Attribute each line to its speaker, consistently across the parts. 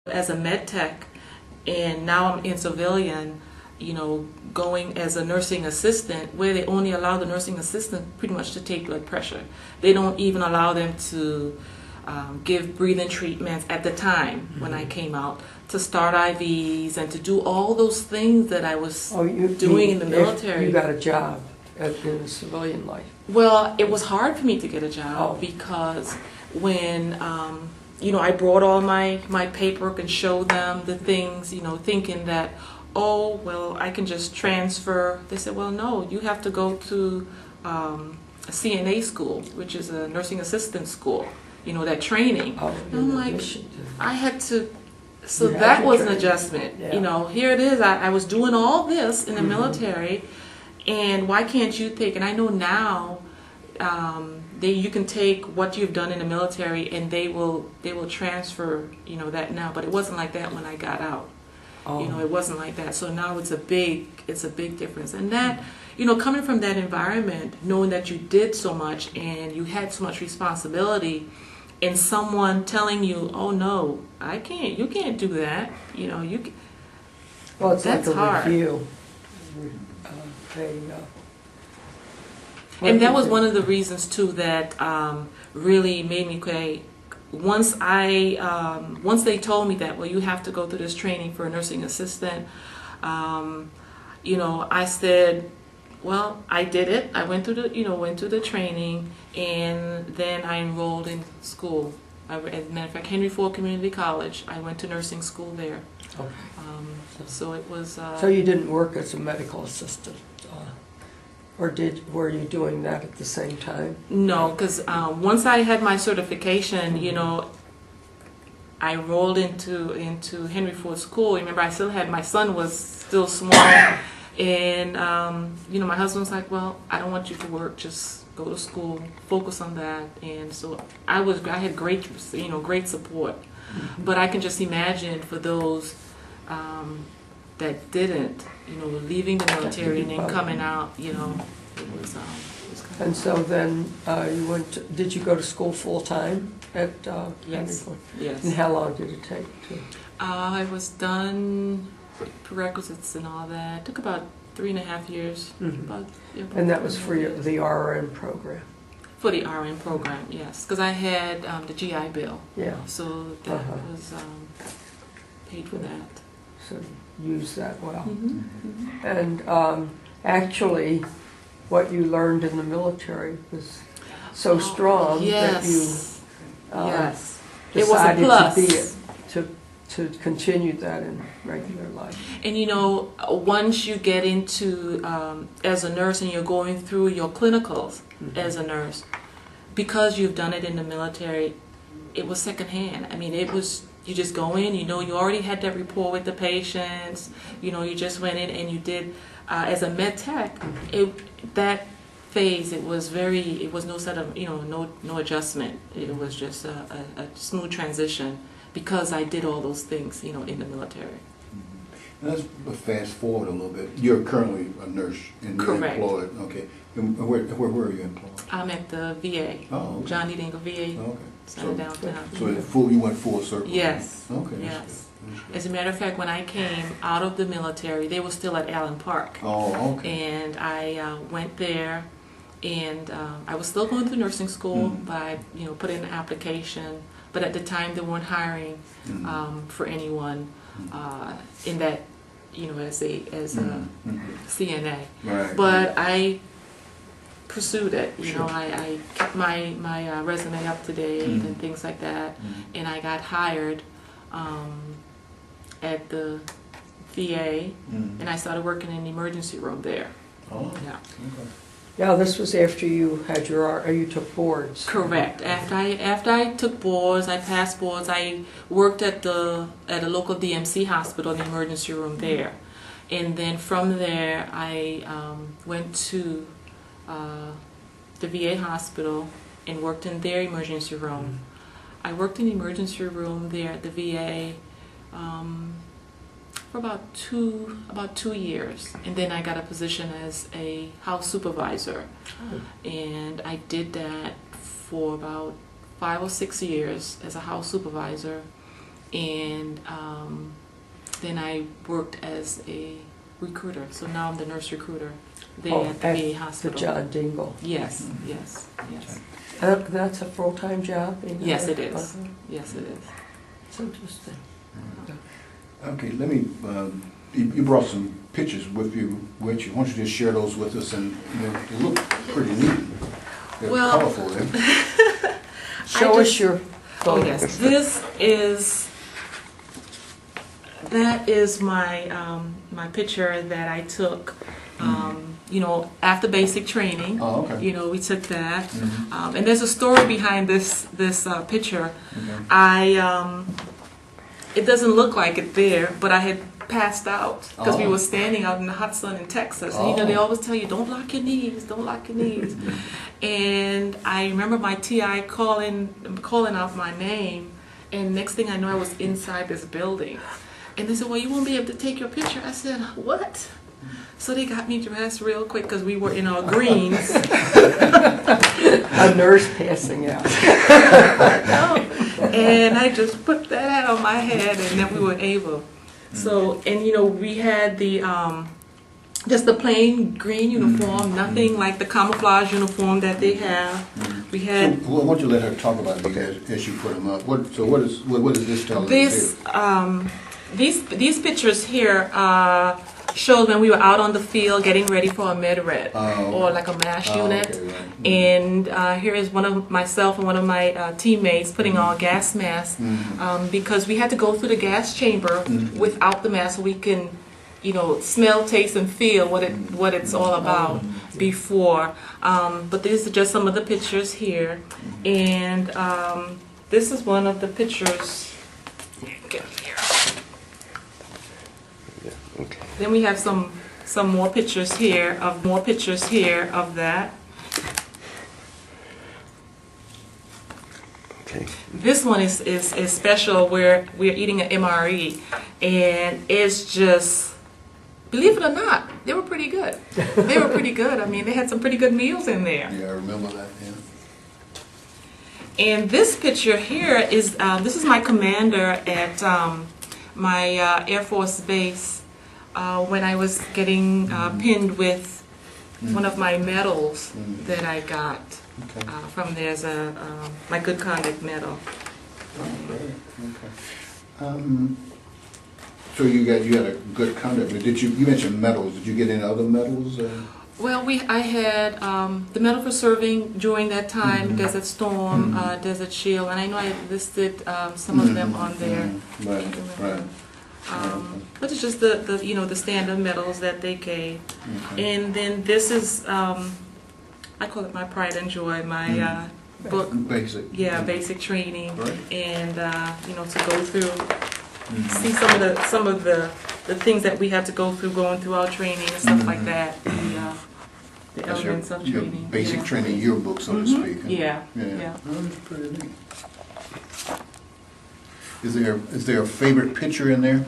Speaker 1: as a med tech, and now I'm in civilian, going as a nursing assistant, where they only allow the nursing assistant pretty much to take blood pressure. They don't even allow them to give breathing treatments at the time when I came out, to start IVs and to do all those things that I was doing in the military.
Speaker 2: You got a job in the civilian life.
Speaker 1: Well, it was hard for me to get a job because when I brought all my paperwork and showed them the things, thinking that, oh, well, I can just transfer. They said, well, no, you have to go to a CNA school, which is a nursing assistant school, that training.
Speaker 2: Oh,
Speaker 1: and I'm like, I had to, so that was an adjustment.
Speaker 2: Yeah.
Speaker 1: Here it is. I was doing all this in the military, and why can't you take, and I know now, you can take what you've done in the military and they will transfer that now, but it wasn't like that when I got out. It wasn't like that. So now it's a big difference, and that coming from that environment, knowing that you did so much and you had so much responsibility, and someone telling you, oh no, you can't do that, you can,
Speaker 2: well, it's
Speaker 1: that's
Speaker 2: like a
Speaker 1: hard.
Speaker 2: review.
Speaker 1: And that was one of the reasons too that really made me say, once they told me that, well, you have to go through this training for a nursing assistant, I said, well, I did it. I went through the training, and then I enrolled in school. As a matter of fact, Henry Ford Community College. I went to nursing school there.
Speaker 2: Okay.
Speaker 1: So it was.
Speaker 2: So you didn't work as a medical assistant, or were you doing that at the same time?
Speaker 1: No, because once I had my certification, I rolled into Henry Ford School. Remember, I still had, my son was still small, and my husband was like, well, I don't want you to work, just go to school, focus on that. And so I had great support. But I can just imagine for those that didn't, leaving the military and then coming out, it was kind of.
Speaker 2: And so then you did you go to school full time at
Speaker 1: Yes.
Speaker 2: Henry Ford?
Speaker 1: Yes.
Speaker 2: And how long did it take to?
Speaker 1: I was done prerequisites and all that. It took about 3.5 years. About
Speaker 2: And that was for the RN program?
Speaker 1: For the RN program, yes. Because I had the GI Bill.
Speaker 2: Yeah.
Speaker 1: So that was paid for that.
Speaker 2: So use that well. And actually, what you learned in the military was so strong that you
Speaker 1: it was a plus.
Speaker 2: to continue that in regular life.
Speaker 1: And once you get into as a nurse and you're going through your clinicals as a nurse, because you've done it in the military, it was secondhand. I mean, it was, you just go in, you already had that rapport with the patients, you just went in and you did, as a med tech, that phase, it was no set of, no adjustment. It was just a smooth transition because I did all those things, in the military.
Speaker 3: Let's fast forward a little bit. You're currently a nurse and you're
Speaker 1: Correct.
Speaker 3: employed. Okay. And where are you employed?
Speaker 1: I'm at the VA.
Speaker 3: Oh, okay.
Speaker 1: John D. Dingle VA.
Speaker 3: Okay.
Speaker 1: So downtown.
Speaker 3: So you went full circle?
Speaker 1: Yes.
Speaker 3: Okay.
Speaker 1: Yes. As a matter of fact, when I came out of the military, they were still at Allen Park.
Speaker 3: Oh, okay.
Speaker 1: And I went there, and I was still going through nursing school, but I, put in an application. But at the time, they weren't hiring for anyone in that, as a CNA.
Speaker 3: Right.
Speaker 1: But I pursued it. I kept my resume up to date and things like that, and I got hired at the VA, and I started working in the emergency room there.
Speaker 3: Oh.
Speaker 1: Yeah.
Speaker 3: Okay.
Speaker 2: Yeah, this was after you had you took boards.
Speaker 1: Correct. After I took boards, I passed boards. I worked at a local DMC hospital in the emergency room there, and then from there I went to the VA hospital and worked in their emergency room. I worked in the emergency room there at the VA for about two years, and then I got a position as a house supervisor, and I did that for about 5 or 6 years as a house supervisor, and then I worked as a recruiter. So now I'm the nurse recruiter there at the VA
Speaker 2: The
Speaker 1: hospital.
Speaker 2: John Dingle.
Speaker 1: Yes, yes, yes.
Speaker 2: That's a full-time job?
Speaker 1: Yes, it is.
Speaker 2: Uh-huh.
Speaker 1: Yes, it is.
Speaker 2: It's interesting.
Speaker 3: Okay, let me, you brought some pictures with you. Why don't you just share those with us, and they look pretty neat. They're
Speaker 1: Well,
Speaker 3: colorful there.
Speaker 2: Show us your
Speaker 1: Oh
Speaker 2: photo.
Speaker 1: yes, that is my my picture that I took. You know, after basic training.
Speaker 3: Oh, okay.
Speaker 1: You know, we took that,
Speaker 3: Mhm.
Speaker 1: and there's a story behind this picture.
Speaker 3: Okay.
Speaker 1: It doesn't look like it there, but I had passed out because we
Speaker 3: Oh.
Speaker 1: were standing out in the hot sun in Texas. And, you know, they
Speaker 3: Oh.
Speaker 1: always tell you, don't lock your knees, don't lock your knees. And I remember my TI calling out my name, and next thing I know, I was inside this building. And they said, well, you won't be able to take your picture. I said, what? So they got me dressed real quick because we were in our greens.
Speaker 2: A nurse passing out.
Speaker 1: And I just put that hat on my head, and then we were able. So, and you know, we had the just the plain green uniform, nothing like the camouflage uniform that they have. We
Speaker 3: So,
Speaker 1: had
Speaker 3: why don't you let her talk about these as you put them up? What is this telling us
Speaker 1: this
Speaker 3: here?
Speaker 1: these pictures here shows when we were out on the field getting ready for a med red or like a MASH unit.
Speaker 3: Okay, right.
Speaker 1: And here is one of myself and one of my teammates putting on gas masks because we had to go through the gas chamber without the mask so we can, you know, smell, taste, and feel what it's all about before. But these are just some of the pictures here, and this is one of the pictures. Get here.
Speaker 4: Okay.
Speaker 1: Then we have some more pictures here of that.
Speaker 4: Okay.
Speaker 1: This one is special where we're eating an MRE, and it's just, believe it or not, they were pretty good. They were pretty good. I mean, they had some pretty good meals in there.
Speaker 3: Yeah, I remember that. Yeah.
Speaker 1: And this picture here is this is my commander at my Air Force base when I was getting pinned with one of my medals that I got
Speaker 3: Okay.
Speaker 1: from there's my good conduct medal.
Speaker 3: Okay. So you had a good conduct. But you mentioned medals? Did you get any other medals?
Speaker 1: Well, I had the medal for serving during that time, Desert Storm, Desert Shield, and I know I listed some of them on there.
Speaker 3: Right. Right.
Speaker 1: But it's just the you know the standard medals that they gave.
Speaker 3: Okay.
Speaker 1: And then this is I call it my pride and joy, my book.
Speaker 3: Basic.
Speaker 1: Yeah, basic training,
Speaker 3: Right.
Speaker 1: and you know, to go through, see some of the things that we have to go through going through our training and stuff like that. The
Speaker 3: That's
Speaker 1: elements of
Speaker 3: your
Speaker 1: training.
Speaker 3: basic
Speaker 1: yeah.
Speaker 3: training yearbook, so to speak. huh?
Speaker 1: Yeah,
Speaker 3: Yeah.
Speaker 1: yeah.
Speaker 3: Oh, that's pretty neat. Is there a favorite picture in there?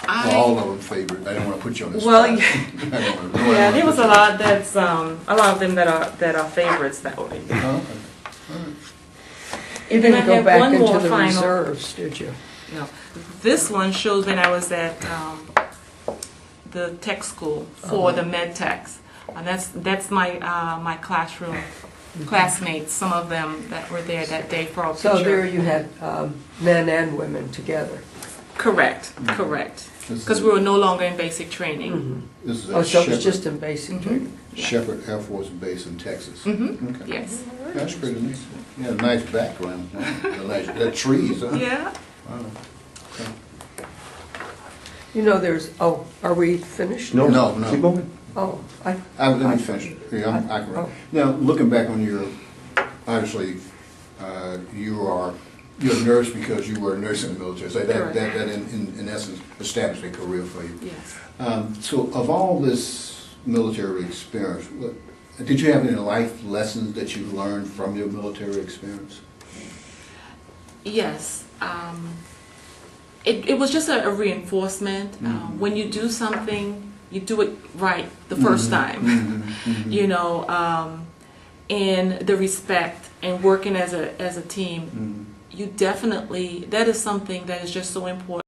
Speaker 3: Well, all of them favorite. I don't want to put you on the
Speaker 1: Well,
Speaker 3: spot.
Speaker 1: yeah.
Speaker 3: I don't wanna-
Speaker 1: Yeah, there was a lot that's a lot of them that are favorites that way.
Speaker 3: Oh, okay. All right.
Speaker 2: You
Speaker 1: And then I
Speaker 2: didn't go
Speaker 1: have
Speaker 2: back
Speaker 1: one
Speaker 2: into
Speaker 1: more
Speaker 2: the
Speaker 1: final.
Speaker 2: reserves, did you?
Speaker 1: No, this one shows when I was at the tech school for the med techs, and that's my my classroom classmates. Some of them that were there that day for a picture.
Speaker 2: So there you had men and women together.
Speaker 1: Correct, correct.
Speaker 3: This
Speaker 1: Because
Speaker 3: is-
Speaker 1: we were no longer in basic training.
Speaker 3: This is
Speaker 2: Oh,
Speaker 3: at
Speaker 2: so it was
Speaker 3: Shepherd,
Speaker 2: just in basic training.
Speaker 3: Shepherd Air Force Base in Texas.
Speaker 1: Mm-hmm.
Speaker 3: Okay.
Speaker 1: Yes.
Speaker 3: That's pretty neat. Yeah, nice background. The trees, huh?
Speaker 1: Yeah.
Speaker 3: Wow. Okay.
Speaker 2: You know, are we finished?
Speaker 3: No.
Speaker 4: Keep going.
Speaker 2: Oh,
Speaker 3: Let me finish. Yeah, I can.
Speaker 2: Oh.
Speaker 3: Now, looking back on your, obviously, you're a nurse because you were a nurse in the military. So
Speaker 1: Correct.
Speaker 3: that in essence established a career for you.
Speaker 1: Yes.
Speaker 3: So of all this military experience, did you have any life lessons that you learned from your military experience?
Speaker 1: Yes. It was just a reinforcement. When you do something, you do it right the first time. You know, and the respect and working as a team. you definitely, that is something that is just so important.